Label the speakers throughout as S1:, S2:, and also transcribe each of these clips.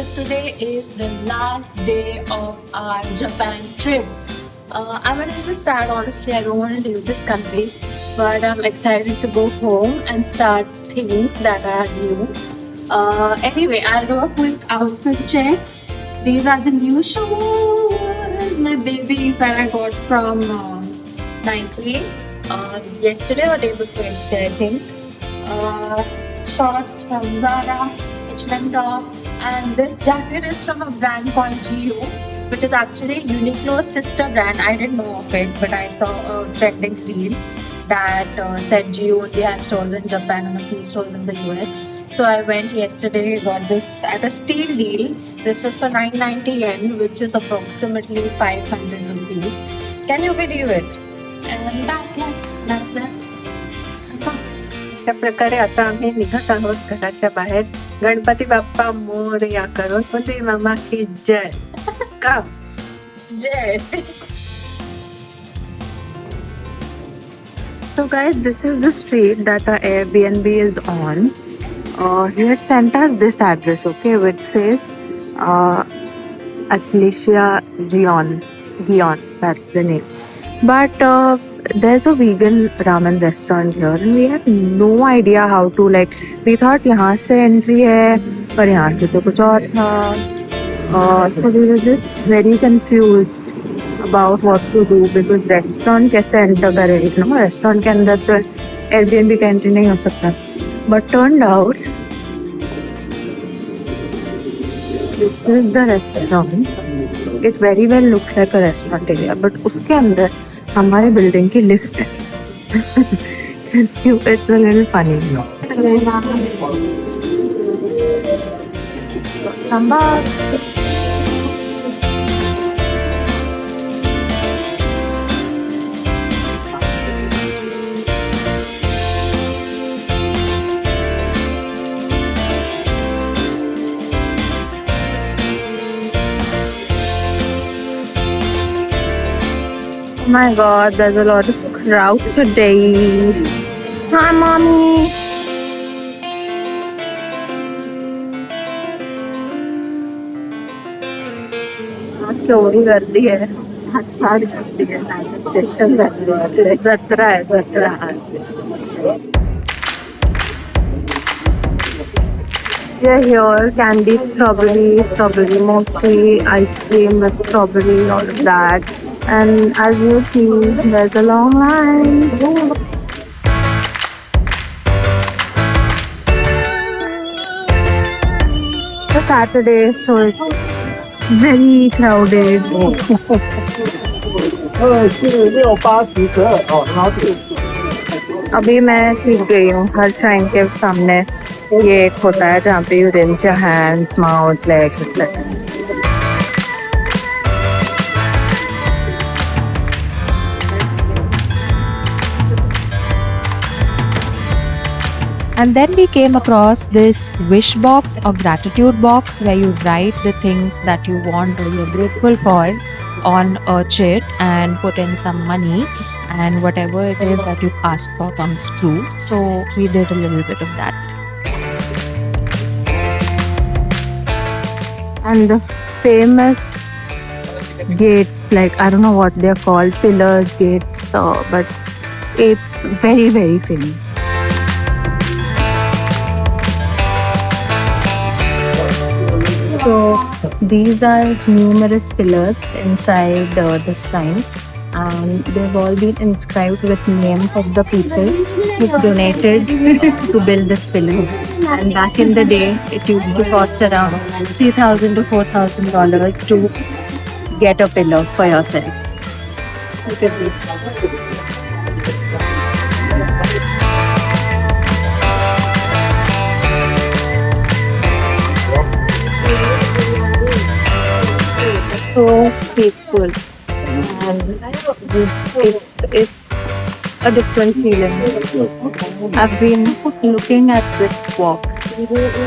S1: So today is the last day of our Japan trip. I'm a little bit sad, honestly. I don't want to leave this country, but I'm excited to go home and start things that are new. Anyway, I'll do a quick outfit check. These are the new shoes, my babies that I got from Nike yesterday or day before yesterday, I think. Shorts from Zara, H&M top, and this jacket is from a brand called GU, which is actually Uniqlo's sister brand. I didn't know of it, but I saw a trending reel that said GU only has stores in Japan and a few stores in the US. So I went yesterday, got this at a steal deal. This was for 990 yen, which is approximately 500 rupees. Can you believe it? And that's that.
S2: अशा प्रकारे आता आम्ही निघत आहोत घराच्या बाहेर. गणपती बाप्पा मोरया करून उदय मामा की जय. का
S1: Jay. So guys, this is the street that our Airbnb is on. He had sent us this address, okay, which says Athlesia Gion, that's the name. But there's a vegan ramen restaurant here and we had no idea how to, like, we thought यहाँ से entry है पर यहाँ से तो कुछ और था. So we were just very confused about what to do because restaurant कैसे enter करें, you know, restaurant के अंदर तो Airbnb का entry नहीं हो सकता. But turned out this is the restaurant. It very well looks like a restaurant area, but उसके अंदर हमारे बिल्डिंग की लिफ्ट है. It's a little funny. Come back. Oh my god, there's a lot of crowd today. Hi, mommy. आज केवढी गर्दी आहे. आज फार गर्दी आहे. स्टेशन जत्रा आहे, जत्रा आज. Yeah, here candied strawberry mochi, ice cream with strawberry, all of that. And as you see, there's a long line. It's a Saturday, so it's very crowded. अभी मैं सीख गई हूँ, हर श्राइन के सामने ये एक होता है जहाँ पे you rinse your hands, mouth, legs, etc. And then we came across this wish box or gratitude box where you write the things that you want or you're grateful for on a chit and put in some money, and whatever it is that you asked for comes true. So we did a little bit of that. And the famous gates, like I don't know what they're called, pillars, gates, but it's very, very famous. So these are numerous pillars inside the shrine, and they've all been inscribed with names of the people who donated to build this pillar. And back in the day, it used to cost around $3,000 to $4,000 to get a pillar for yourself. Look at this. So peaceful, and it's a different feeling. I've been looking at this walk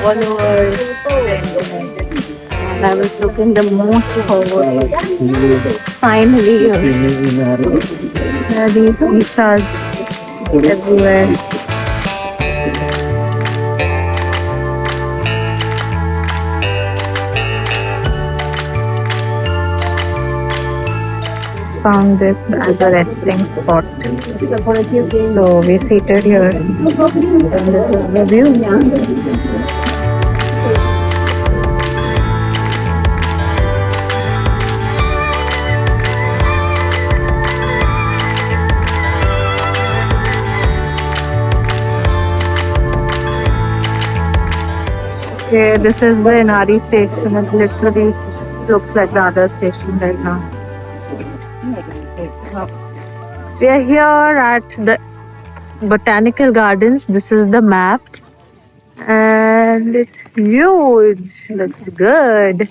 S1: all over the internet, and I was looking the most forward. Finally, there are these ishas everywhere.
S3: found this as a resting spot. So we seated here. And this is the view. Okay, this is the Inari station. It literally looks like the other station right now. We are here at the Botanical Gardens. This is the map. And it's huge. Looks good.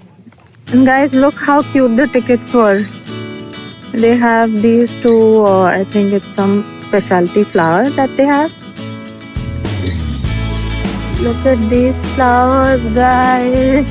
S3: And guys, look how cute the tickets were. They have these two, I think it's some specialty flower that they have. Look at these flowers, guys.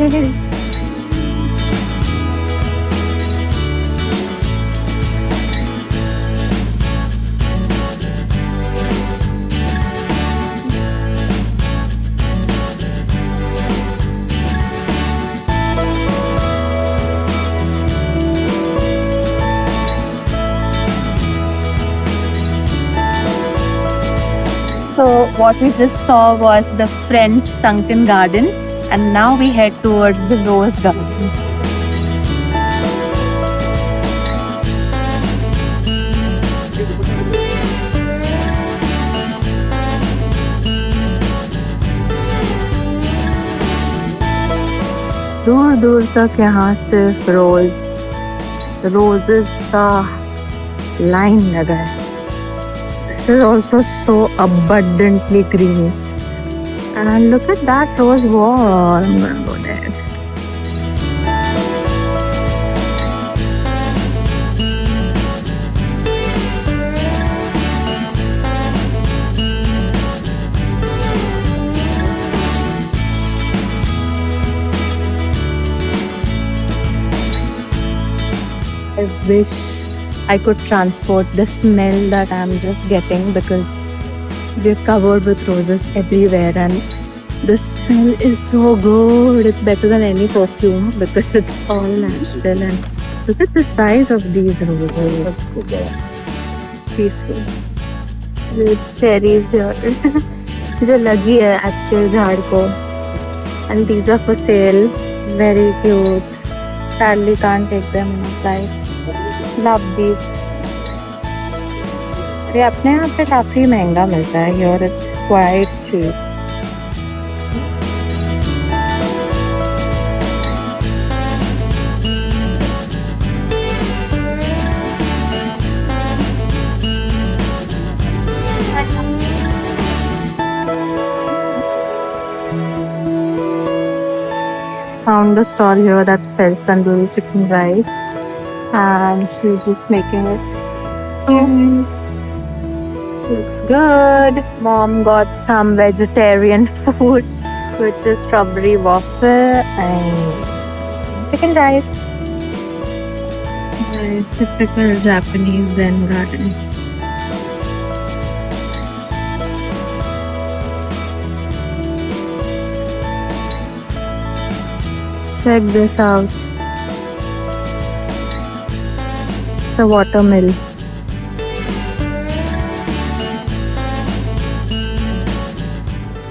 S3: So what we just saw was the French sunken garden, and now we head towards the rose garden. दूर दूर तक यहाँ सिर्फ roses का line लगा है. This is also so abundantly green. And look at that rose wall. I'm gonna go there. I wish I could transport the smell that I'm just getting, because we're covered with roses everywhere and the smell is so good. It's better than any perfume because it's all natural. And look at the size of these roses. Peaceful. The cherries here जो लगी है actual झाड़ को. And these are for sale. Very cute. Sadly can't take them inside. Love these. ये अपने यहाँ पे काफी महंगा मिलता है. Here it's quite cheap. Found a stall here that sells tandoori chicken rice, and she's just making it. Looks good. Mom got some vegetarian food, which is strawberry waffle and chicken rice. Nice, typical Japanese Zen garden. Check this out. The watermill.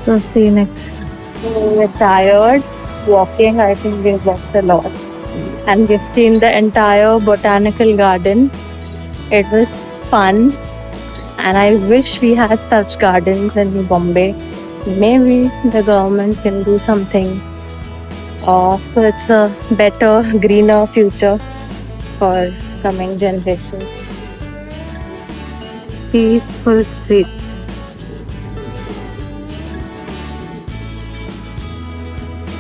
S3: So scenic. We're tired walking. I think we've walked a lot. And we've seen the entire botanical garden. It was fun. And I wish we had such gardens in Bombay. Maybe the government can do something. So it's a better, greener future for coming generations. Peaceful street.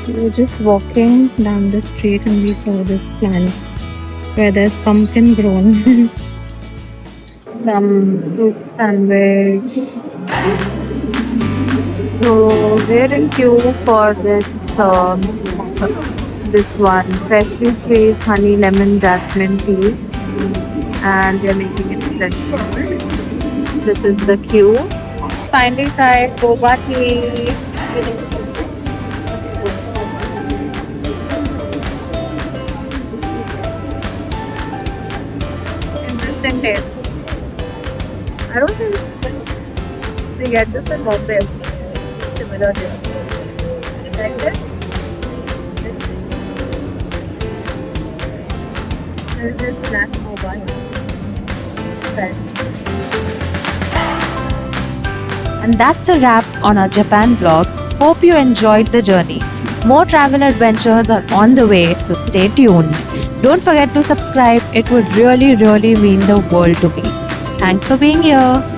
S3: We were just walking down the street and we saw this plant where there's pumpkin grown. Some fruit sandwich. So we're in queue for this one, freshly squeezed honey lemon jasmine tea, and we're making it fresh. This is the queue. Finally tried boba tea. different taste. I don't think we get this in Bombay. Similar taste. Like that. There's this black mobile.
S4: And that's a wrap on our Japan vlogs. Hope you enjoyed the journey. More travel adventures are on the way, so stay tuned. Don't forget to subscribe, it would really mean the world to me. Thanks for being here.